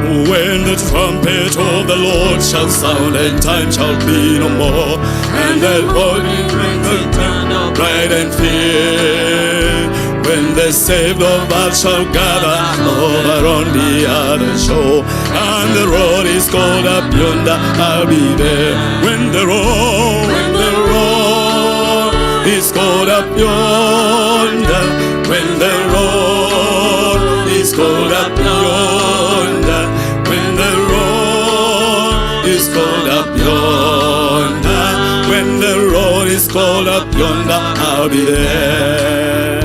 When the trumpet of the Lord shall sound, and time shall be no more, and the Lord will bring the bride and fear. When the saved of us shall gather over on the other shore, and the road is called up yonder, I'll be there. When the road is called up yonder, when the road is called up yonder, when the road is called up yonder, when the road is called up yonder, I'll be there.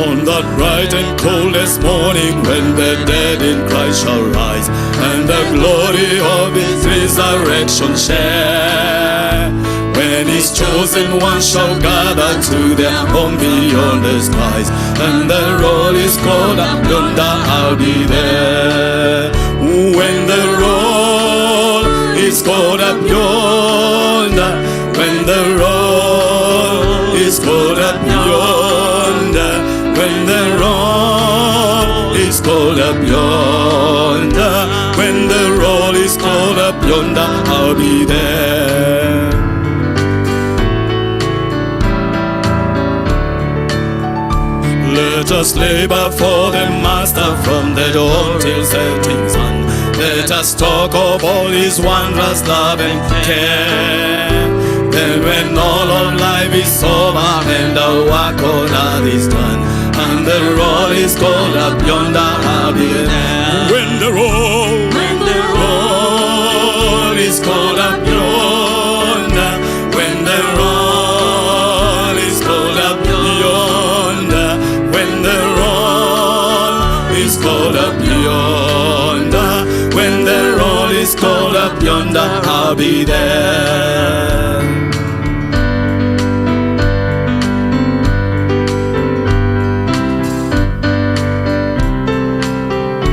On that bright and coldest morning, when the dead in Christ shall rise, and the glory of His resurrection share, when His chosen ones shall gather to their home beyond the skies, and the road is called up yonder, I'll be there. When the road is called up yonder, when the road is called up yonder, when the road is called up yonder, when the road is called up yonder, I'll be there. Let us labor for the Master from the dawn till setting sun. Let us talk of all His wondrous love and care. Then when all of life is over and the work on earth is done, and the road is called up yonder, I'll be there. When the road is called up yonder, when the road is called up yonder, when the road is called up yonder, when the road is called up yonder, I'll be there.